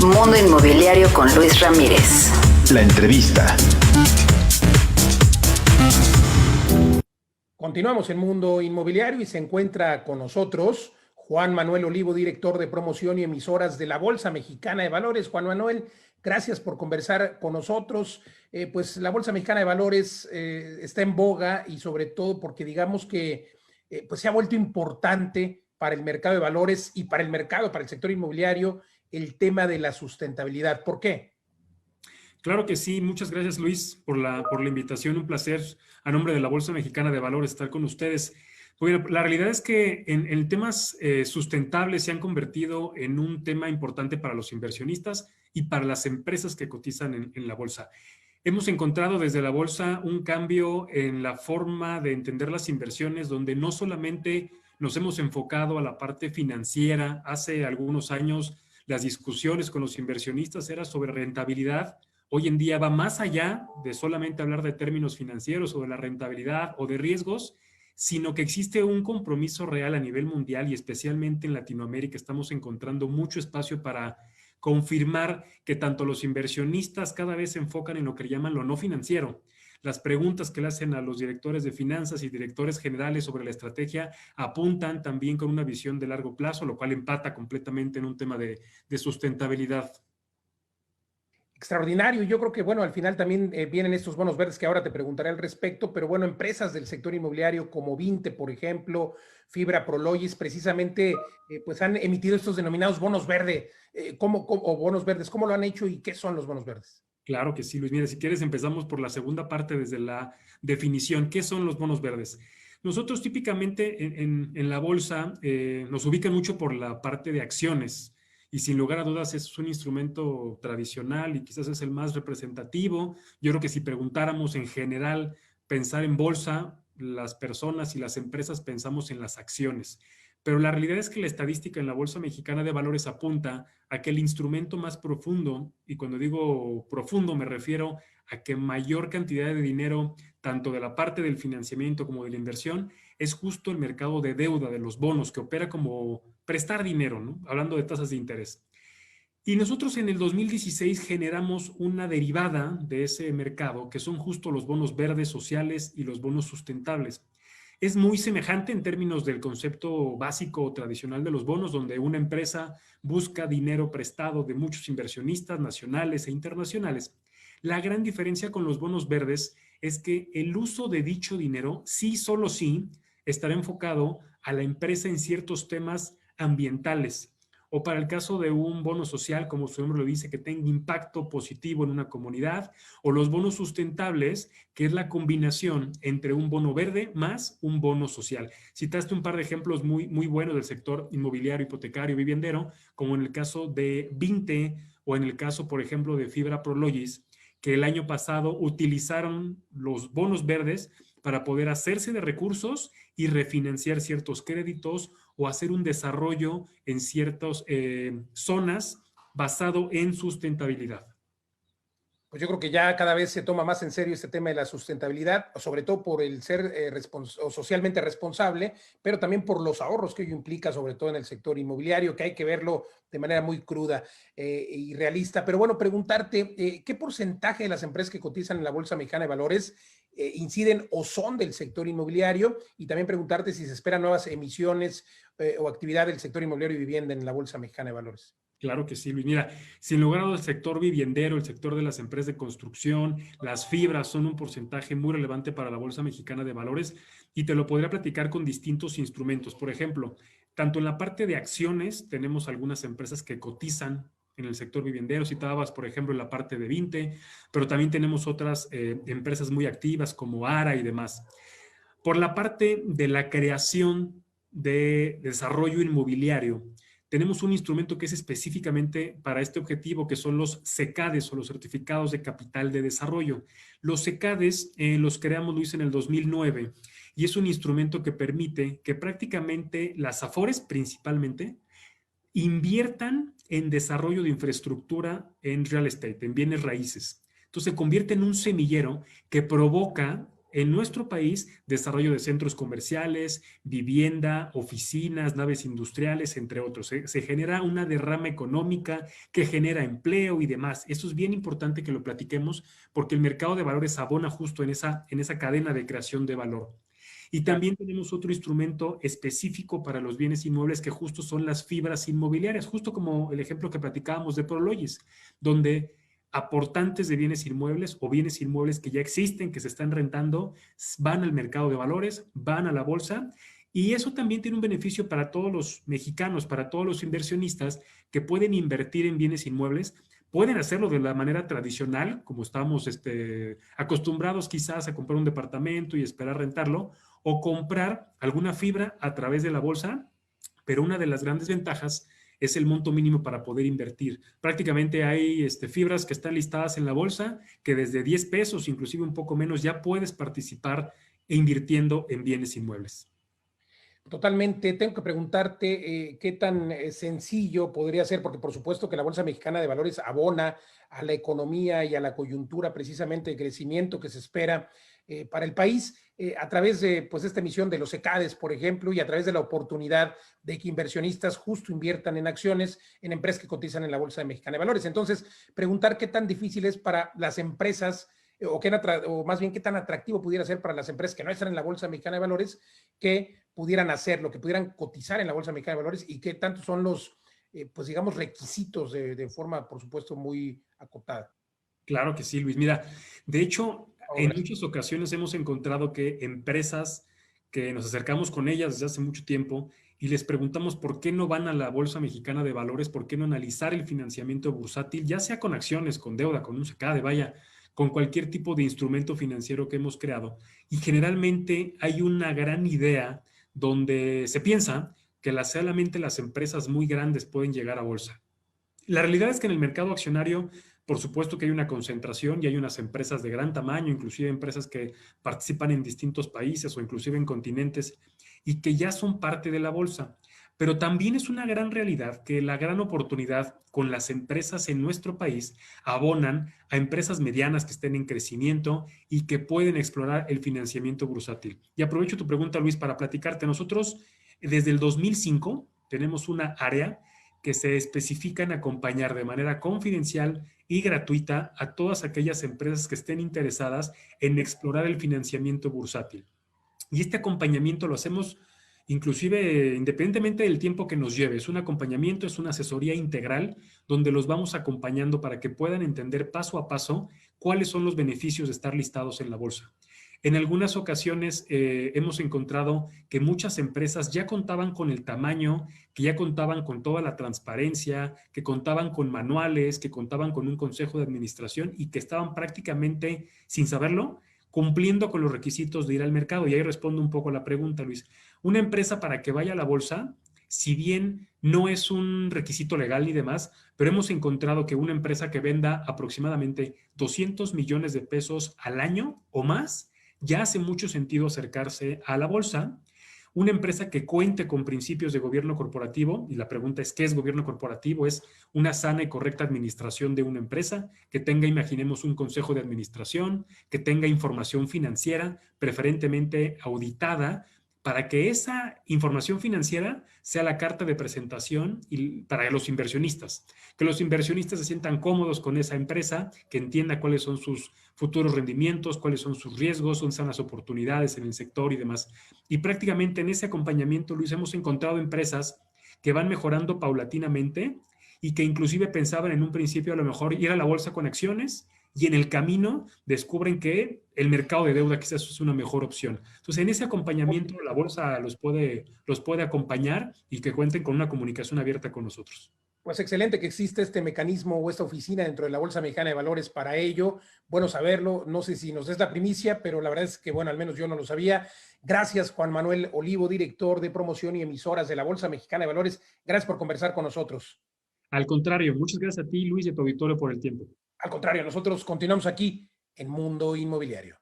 Mundo Inmobiliario con Luis Ramírez. La entrevista. Continuamos en Mundo Inmobiliario y se encuentra con nosotros Juan Manuel Olivo, director de promoción y emisoras de la Bolsa Mexicana de Valores. Juan Manuel, gracias por conversar con nosotros. Pues la Bolsa Mexicana de Valores está en boga y sobre todo porque digamos que pues se ha vuelto importante para el mercado de valores y para el mercado, para el sector inmobiliario, el tema de la sustentabilidad. ¿Por qué? Claro que sí, muchas gracias Luis por la invitación, un placer a nombre de la Bolsa Mexicana de Valores estar con ustedes. Bueno, la realidad es que en temas sustentables se han convertido en un tema importante para los inversionistas y para las empresas que cotizan en la bolsa. Hemos encontrado desde la bolsa un cambio en la forma de entender las inversiones, donde no solamente nos hemos enfocado a la parte financiera. Hace algunos años las discusiones con los inversionistas eran sobre rentabilidad. Hoy en día va más allá de solamente hablar de términos financieros o de la rentabilidad o de riesgos, sino que existe un compromiso real a nivel mundial y especialmente en Latinoamérica. Estamos encontrando mucho espacio para confirmar que tanto los inversionistas cada vez se enfocan en lo que llaman lo no financiero. Las preguntas que le hacen a los directores de finanzas y directores generales sobre la estrategia apuntan también con una visión de largo plazo, lo cual empata completamente en un tema de sustentabilidad. Extraordinario. Yo creo que, bueno, al final también vienen estos bonos verdes que ahora te preguntaré al respecto, pero bueno, empresas del sector inmobiliario como Vinte, por ejemplo, Fibra Prologis, precisamente, pues han emitido estos denominados bonos verdes. O bonos verdes, ¿cómo lo han hecho y qué son los bonos verdes? Claro que sí, Luis. Mira, si quieres empezamos por la segunda parte desde la definición. ¿Qué son los bonos verdes? Nosotros típicamente en la bolsa nos ubican mucho por la parte de acciones y sin lugar a dudas es un instrumento tradicional y quizás es el más representativo. Yo creo que si preguntáramos en general pensar en bolsa, las personas y las empresas pensamos en las acciones. Pero la realidad es que la estadística en la Bolsa Mexicana de Valores apunta a que el instrumento más profundo, y cuando digo profundo me refiero a que mayor cantidad de dinero, tanto de la parte del financiamiento como de la inversión, es justo el mercado de deuda, de los bonos, que opera como prestar dinero, ¿no? Hablando de tasas de interés. Y nosotros en el 2016 generamos una derivada de ese mercado, que son justo los bonos verdes sociales y los bonos sustentables. Es muy semejante en términos del concepto básico o tradicional de los bonos, donde una empresa busca dinero prestado de muchos inversionistas nacionales e internacionales. La gran diferencia con los bonos verdes es que el uso de dicho dinero, sí, solo sí, estará enfocado a la empresa en ciertos temas ambientales, o para el caso de un bono social, como su nombre lo dice, que tenga impacto positivo en una comunidad, o los bonos sustentables, que es la combinación entre un bono verde más un bono social. Citaste un par de ejemplos muy buenos del sector inmobiliario, hipotecario, viviendero, como en el caso de Vinte o en el caso, por ejemplo, de Fibra Prologis, que el año pasado utilizaron los bonos verdes para poder hacerse de recursos y refinanciar ciertos créditos o hacer un desarrollo en ciertas zonas basado en sustentabilidad. Pues yo creo que ya cada vez se toma más en serio este tema de la sustentabilidad, sobre todo por el ser socialmente responsable, pero también por los ahorros que ello implica, sobre todo en el sector inmobiliario, que hay que verlo de manera muy cruda y realista. Pero bueno, preguntarte, ¿qué porcentaje de las empresas que cotizan en la Bolsa Mexicana de Valores inciden o son del sector inmobiliario? Y también preguntarte si se esperan nuevas emisiones o actividad del sector inmobiliario y vivienda en la Bolsa Mexicana de Valores. Claro que sí, Luis. Mira, sin lugar a dudas, el sector viviendero, el sector de las empresas de construcción, las fibras son un porcentaje muy relevante para la Bolsa Mexicana de Valores y te lo podría platicar con distintos instrumentos. Por ejemplo, tanto en la parte de acciones tenemos algunas empresas que cotizan en el sector viviendero. Citabas, por ejemplo, en la parte de Vinte, pero también tenemos otras empresas muy activas como ARA y demás. Por la parte de la creación de desarrollo inmobiliario, tenemos un instrumento que es específicamente para este objetivo, que son los CECADES o los certificados de capital de desarrollo. Los CECADES los creamos, Luis, en el 2009 y es un instrumento que permite que prácticamente las AFORES principalmente inviertan en desarrollo de infraestructura en real estate, en bienes raíces. Entonces se convierte en un semillero que provoca en nuestro país desarrollo de centros comerciales, vivienda, oficinas, naves industriales, entre otros. Se genera una derrama económica que genera empleo y demás. Eso es bien importante que lo platiquemos porque el mercado de valores abona justo en esa cadena de creación de valor. Y también tenemos otro instrumento específico para los bienes inmuebles que justo son las fibras inmobiliarias, justo como el ejemplo que platicábamos de Prologis, donde aportantes de bienes inmuebles o bienes inmuebles que ya existen, que se están rentando, van al mercado de valores, van a la bolsa y eso también tiene un beneficio para todos los mexicanos, para todos los inversionistas que pueden invertir en bienes inmuebles. Pueden hacerlo de la manera tradicional, como estamos acostumbrados quizás a comprar un departamento y esperar rentarlo, o comprar alguna fibra a través de la bolsa, pero una de las grandes ventajas es el monto mínimo para poder invertir. Prácticamente hay fibras que están listadas en la bolsa que desde 10 pesos, inclusive un poco menos, ya puedes participar invirtiendo en bienes inmuebles. Totalmente. Tengo que preguntarte qué tan sencillo podría ser, porque por supuesto que la Bolsa Mexicana de Valores abona a la economía y a la coyuntura precisamente de crecimiento que se espera para el país a través de pues, esta emisión de los ECADES, por ejemplo, y a través de la oportunidad de que inversionistas justo inviertan en acciones en empresas que cotizan en la Bolsa Mexicana de Valores. Entonces, preguntar qué tan difícil es para las empresas o más bien qué tan atractivo pudiera ser para las empresas que no están en la Bolsa Mexicana de Valores que pudieran hacerlo, que pudieran cotizar en la Bolsa Mexicana de Valores y qué tantos son los, pues digamos, requisitos de forma, por supuesto, muy acotada. Claro que sí, Luis. Mira, de hecho, en Ahora, muchas ocasiones hemos encontrado que empresas que nos acercamos con ellas desde hace mucho tiempo y les preguntamos por qué no van a la Bolsa Mexicana de Valores, por qué no analizar el financiamiento bursátil, ya sea con acciones, con deuda, con un SECADE, vaya, con cualquier tipo de instrumento financiero que hemos creado. Y generalmente hay una gran idea donde se piensa que solamente las empresas muy grandes pueden llegar a bolsa. La realidad es que en el mercado accionario, por supuesto que hay una concentración y hay unas empresas de gran tamaño, inclusive empresas que participan en distintos países o inclusive en continentes y que ya son parte de la bolsa. Pero también es una gran realidad que la gran oportunidad con las empresas en nuestro país abonan a empresas medianas que estén en crecimiento y que pueden explorar el financiamiento bursátil. Y aprovecho tu pregunta, Luis, para platicarte. Nosotros desde el 2005 tenemos una área que se especifica en acompañar de manera confidencial y gratuita a todas aquellas empresas que estén interesadas en explorar el financiamiento bursátil. Y este acompañamiento lo hacemos inclusive independientemente del tiempo que nos lleve. Es un acompañamiento, es una asesoría integral donde los vamos acompañando para que puedan entender paso a paso cuáles son los beneficios de estar listados en la bolsa. En algunas ocasiones hemos encontrado que muchas empresas ya contaban con el tamaño, que ya contaban con toda la transparencia, que contaban con manuales, que contaban con un consejo de administración y que estaban prácticamente, sin saberlo, cumpliendo con los requisitos de ir al mercado. Y ahí respondo un poco a la pregunta, Luis. Una empresa para que vaya a la bolsa, si bien no es un requisito legal ni demás, pero hemos encontrado que una empresa que venda aproximadamente 200 millones de pesos al año o más, ya hace mucho sentido acercarse a la bolsa. Una empresa que cuente con principios de gobierno corporativo, y la pregunta es, ¿qué es gobierno corporativo? Es una sana y correcta administración de una empresa, que tenga, imaginemos, un consejo de administración, que tenga información financiera, preferentemente auditada, para que esa información financiera sea la carta de presentación para los inversionistas, que los inversionistas se sientan cómodos con esa empresa, que entienda cuáles son sus futuros rendimientos, cuáles son sus riesgos, dónde están las oportunidades en el sector y demás. Y prácticamente en ese acompañamiento, Luis, hemos encontrado empresas que van mejorando paulatinamente y que inclusive pensaban en un principio a lo mejor ir a la bolsa con acciones y en el camino descubren que el mercado de deuda quizás es una mejor opción. Entonces, en ese acompañamiento, la bolsa los puede acompañar y que cuenten con una comunicación abierta con nosotros. pues excelente que existe este mecanismo o esta oficina dentro de la Bolsa Mexicana de Valores para ello. Bueno saberlo. No sé si nos es la primicia, pero la verdad es que, bueno, al menos yo no lo sabía. Gracias, Juan Manuel Olivo, director de promoción y emisoras de la Bolsa Mexicana de Valores. Gracias por conversar con nosotros. Al contrario, muchas gracias a ti, Luis, y a tu auditorio por el tiempo. Al contrario, nosotros continuamos aquí en Mundo Inmobiliario.